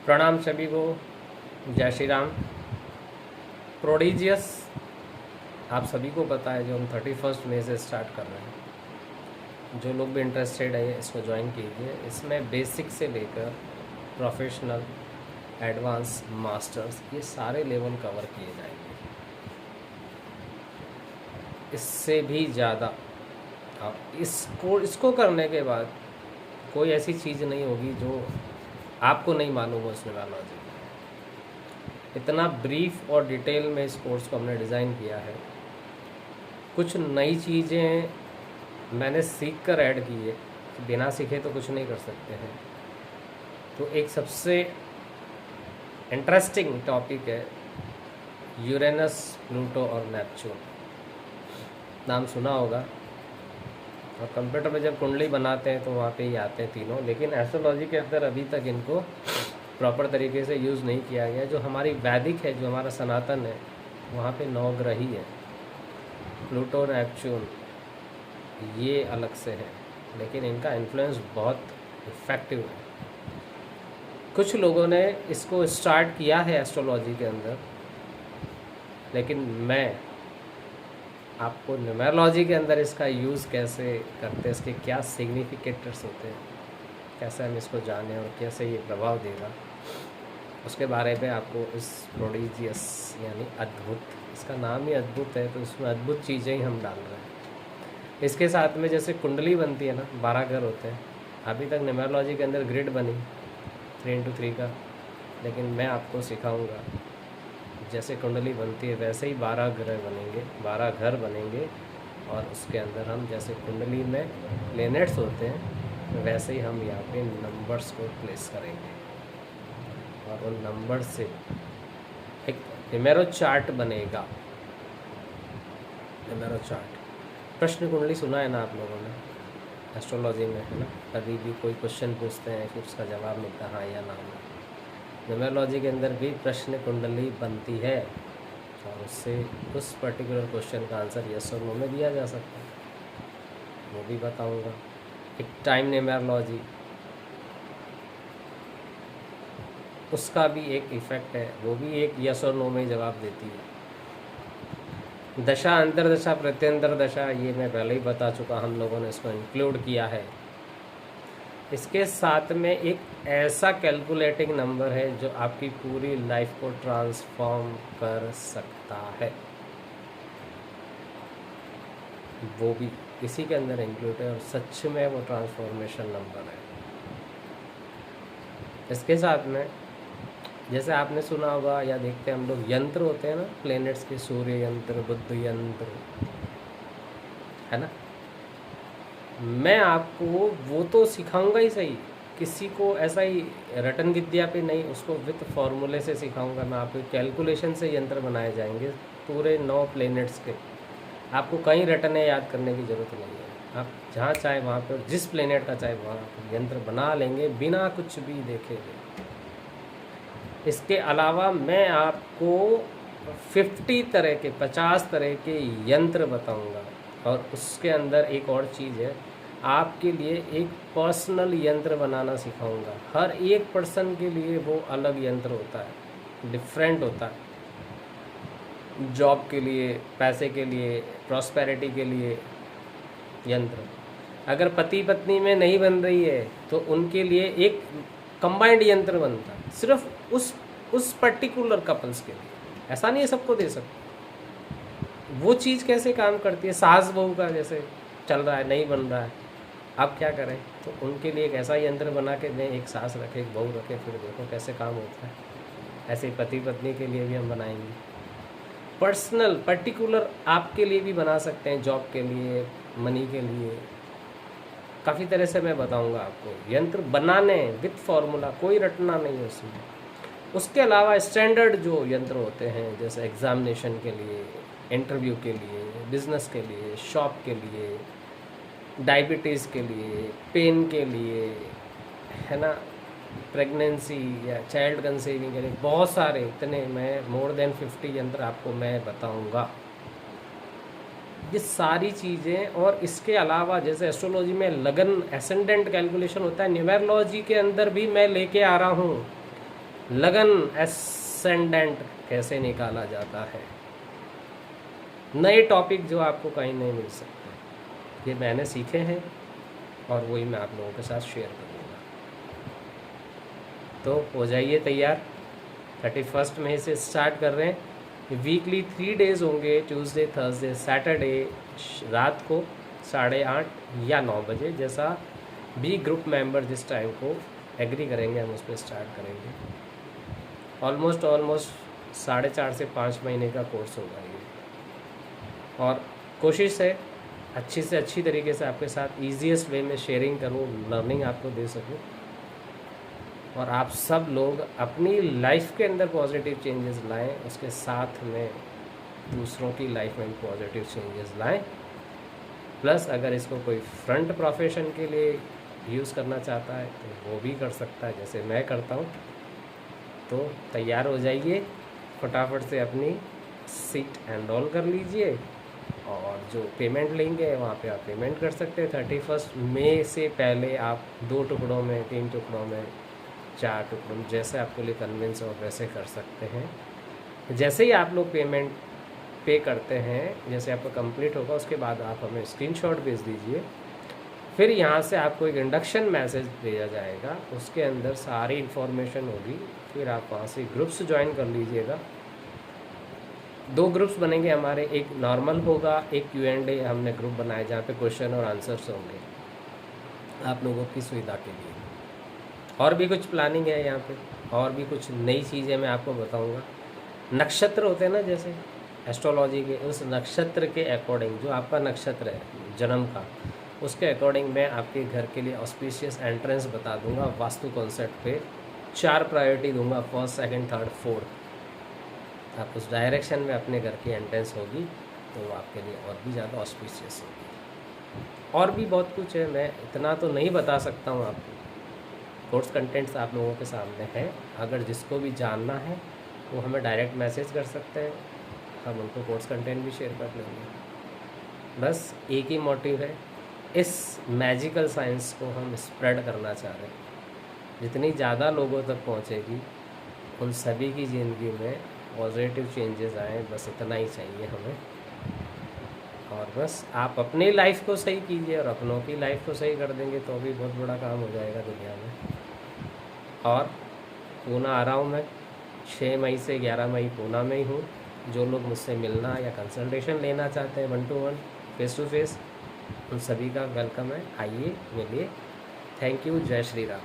प्रणाम सभी को। जय श्री राम। प्रोडिजियस आप सभी को पता है, जो हम 31 मई से स्टार्ट कर रहे हैं। जो लोग भी इंटरेस्टेड है इसको ज्वाइन कीजिए। इसमें बेसिक से लेकर प्रोफेशनल, एडवांस, मास्टर्स, ये सारे लेवल कवर किए जाएंगे। इससे भी ज़्यादा इसको करने के बाद कोई ऐसी चीज़ नहीं होगी जो आपको नहीं मालूम हो उसमें न्यूमरोलॉजी। इतना ब्रीफ और डिटेल में इस कोर्स को हमने डिज़ाइन किया है। कुछ नई चीज़ें मैंने सीख कर ऐड की है, बिना सीखे तो कुछ नहीं कर सकते हैं। तो एक सबसे इंटरेस्टिंग टॉपिक है यूरेनस, प्लूटो और नेपच्यून। नाम सुना होगा, और कंप्यूटर में जब कुंडली बनाते हैं तो वहाँ पे ही आते हैं तीनों, लेकिन एस्ट्रोलॉजी के अंदर अभी तक इनको प्रॉपर तरीके से यूज़ नहीं किया गया। जो हमारी वैदिक है, जो हमारा सनातन है, वहाँ पे 9 ग्रह ही है। प्लूटो, नेपच्यून ये अलग से है, लेकिन इनका इन्फ्लुएंस बहुत इफ़ेक्टिव है। कुछ लोगों ने इसको स्टार्ट किया है एस्ट्रोलॉजी के अंदर, लेकिन मैं आपको न्यूमरोलॉजी के अंदर इसका यूज़ कैसे करते हैं, इसके क्या सिग्निफिकेटर्स होते हैं, कैसे हम इसको जानें और कैसे ये प्रभाव देगा, उसके बारे में आपको इस प्रोडिजियस यानी अद्भुत, इसका नाम ही अद्भुत है तो इसमें अद्भुत चीज़ें ही हम डाल रहे हैं। इसके साथ में जैसे कुंडली बनती है ना, 12 घर होते हैं। अभी तक न्यूमरोलॉजी के अंदर ग्रिड बनी 3x3 का, लेकिन मैं आपको सिखाऊंगा जैसे कुंडली बनती है वैसे ही 12 ग्रह बनेंगे, 12 घर बनेंगे, और उसके अंदर हम जैसे कुंडली में प्लैनेट्स होते हैं वैसे ही हम यहाँ पे नंबर्स को प्लेस करेंगे, और उन नंबर से एक न्यूमेरो चार्ट बनेगा। न्यूमेरो चार्ट, प्रश्न कुंडली सुना है ना आप लोगों ने एस्ट्रोलॉजी में, है ना? कभी भी कोई क्वेश्चन पूछते हैं फिर उसका जवाब मिलता है हाँ या ना में। न्यूमरोलॉजी के अंदर भी प्रश्न कुंडली बनती है, और उससे उस पर्टिकुलर क्वेश्चन का आंसर यस और नो में दिया जा सकता है, वो भी बताऊंगा। एक टाइम न्यूमरोलॉजी, उसका भी एक इफ़ेक्ट है, वो भी एक यस और नो में जवाब देती है। दशा, अंतरदशा, प्रत्यंतर दशा, ये मैं पहले ही बता चुका, हम लोगों ने इसको इंक्लूड किया है। इसके साथ में एक ऐसा कैलकुलेटिंग नंबर है जो आपकी पूरी लाइफ को ट्रांसफॉर्म कर सकता है, वो भी इसी के अंदर इंक्लूड है, और सच में वो ट्रांसफॉर्मेशन नंबर है। इसके साथ में जैसे आपने सुना होगा या देखते हैं हम लोग, यंत्र होते हैं ना प्लैनेट्स के, सूर्य यंत्र, बुध यंत्र, है ना? मैं आपको वो तो सिखाऊंगा ही सही, किसी को ऐसा ही रटन विद्या पे नहीं, उसको विथ फॉर्मूले से सिखाऊंगा मैं आपको। कैलकुलेशन से यंत्र बनाए जाएंगे पूरे 9 प्लैनेट्स के। आपको कहीं रटने याद करने की ज़रूरत नहीं है, आप जहाँ चाहे वहाँ पर, जिस प्लैनेट का चाहे वहाँ यंत्र बना लेंगे बिना कुछ भी देखे हुए। इसके अलावा मैं आपको 50 तरह के यंत्र बताऊंगा, और उसके अंदर एक और चीज़ है, आपके लिए एक पर्सनल यंत्र बनाना सिखाऊंगा। हर एक पर्सन के लिए वो अलग यंत्र होता है, डिफरेंट होता है। जॉब के लिए, पैसे के लिए, प्रॉस्पेरिटी के लिए यंत्र। अगर पति पत्नी में नहीं बन रही है तो उनके लिए एक कंबाइंड यंत्र बनता है, सिर्फ उस पर्टिकुलर कपल्स के लिए। ऐसा नहीं है सबको दे सकते। वो चीज़ कैसे काम करती है, सास बहू का जैसे चल रहा है, नहीं बन रहा है, आप क्या करें, तो उनके लिए एक ऐसा यंत्र बना के दें, एक सास रखे, एक बहू रखे, फिर देखो कैसे काम होता है। ऐसे ही पति पत्नी के लिए भी हम बनाएंगे, पर्सनल पर्टिकुलर आपके लिए भी बना सकते हैं, जॉब के लिए, मनी के लिए, काफ़ी तरह से मैं बताऊंगा आपको। यंत्र बनाने विथ फॉर्मूला, कोई रटना नहीं है उसमें। उसके अलावा स्टैंडर्ड जो यंत्र होते हैं, जैसे एग्ज़ामिनेशन के लिए, इंटरव्यू के लिए, बिज़नेस के लिए, शॉप के लिए, डायबिटीज़ के लिए, पेन के लिए, है ना, प्रेगनेंसी या चाइल्ड कंसीविंग के लिए, बहुत सारे, इतने मैं मोर देन 50 यंत्र आपको मैं बताऊंगा। ये सारी चीज़ें, और इसके अलावा जैसे एस्ट्रोलॉजी में लगन, एसेंडेंट कैलकुलेशन होता है, न्यूमरोलॉजी के अंदर भी मैं लेके आ रहा हूँ। लगन एसेंडेंट कैसे निकाला जाता है, नए टॉपिक जो आपको कहीं नहीं मिल सकते, ये मैंने सीखे हैं और वही मैं आप लोगों के साथ शेयर करूँगा। तो हो जाइए तैयार, 31 मई से स्टार्ट कर रहे हैं। वीकली 3 डेज़ होंगे, ट्यूसडे थर्सडे सैटरडे, रात को 8:30 या 9 बजे, जैसा भी ग्रुप मेंबर जिस टाइम को एग्री करेंगे हम उस पर स्टार्ट करेंगे। ऑलमोस्ट 4.5 से 5 महीने का कोर्स होगा ये, और कोशिश है अच्छी से अच्छी तरीके से आपके साथ ईजीएस्ट वे में शेयरिंग करूँ, लर्निंग आपको दे सकूँ, और आप सब लोग अपनी लाइफ के अंदर पॉजिटिव चेंजेस लाएं, उसके साथ में दूसरों की लाइफ में पॉजिटिव चेंजेस लाएं। प्लस अगर इसको कोई फ्रंट प्रोफेशन के लिए यूज़ करना चाहता है तो वो भी कर सकता है, जैसे मैं करता हूँ। तो तैयार हो जाइए, फटाफट से अपनी सीट एनरोल कर लीजिए, और जो पेमेंट लेंगे वहाँ पे आप पेमेंट कर सकते हैं। 31 मई से पहले आप 2 टुकड़ों में, 3 टुकड़ों में, 4 टुकड़ों में, जैसे आपके लिए कन्विंस हो वैसे कर सकते हैं। जैसे ही आप लोग पेमेंट पे करते हैं, जैसे आपका कंप्लीट होगा उसके बाद आप हमें स्क्रीनशॉट भेज दीजिए। फिर यहाँ से आपको एक इंडक्शन मैसेज भेजा जाएगा, उसके अंदर सारी इन्फॉर्मेशन होगी। फिर आप वहाँ से ग्रुप्स ज्वाइन कर लीजिएगा। 2 ग्रुप्स बनेंगे हमारे, एक नॉर्मल होगा, एक Q&A हमने ग्रुप बनाए जहाँ पे क्वेश्चन और आंसर्स होंगे आप लोगों की सुविधा के लिए। और भी कुछ प्लानिंग है यहाँ पे, और भी कुछ नई चीज़ें मैं आपको बताऊँगा। नक्षत्र होते हैं ना, जैसे एस्ट्रोलॉजी के, उस नक्षत्र के अकॉर्डिंग, जो आपका नक्षत्र है जन्म का, उसके अकॉर्डिंग मैं आपके घर के लिए ऑस्पिशियस एंट्रेंस बता दूंगा। वास्तु कॉन्सेप्ट पे 4 प्रायोरिटी दूंगा, 1st, 2nd, 3rd, 4th। आप उस डायरेक्शन में अपने घर की एंट्रेंस होगी तो वो आपके लिए और भी ज़्यादा ऑस्पिशियस होगी। और भी बहुत कुछ है, मैं इतना तो नहीं बता सकता हूँ आपको। कोर्स कंटेंट्स आप लोगों के सामने है, अगर जिसको भी जानना है वो हमें डायरेक्ट मैसेज कर सकते हैं, हम उनको कोर्स कंटेंट भी शेयर कर लेंगे। बस एक ही मोटिव है, इस मैजिकल साइंस को हम स्प्रेड करना चाह रहे हैं। जितनी ज़्यादा लोगों तक पहुंचेगी, उन सभी की ज़िंदगी में पॉजिटिव चेंजेस आए, बस इतना ही चाहिए हमें। और बस आप अपनी लाइफ को सही कीजिए और अपनों की लाइफ को सही कर देंगे तो भी बहुत बड़ा काम हो जाएगा दुनिया में। और पूना आ रहा हूँ मैं, 6 मई से 11 मई पूना में ही हूँ। जो लोग मुझसे मिलना या कंसल्टेशन लेना चाहते हैं 1 to 1 फेस टू फेस, उन सभी का वेलकम है, आइए मिलिए। थैंक यू, जय श्री राम।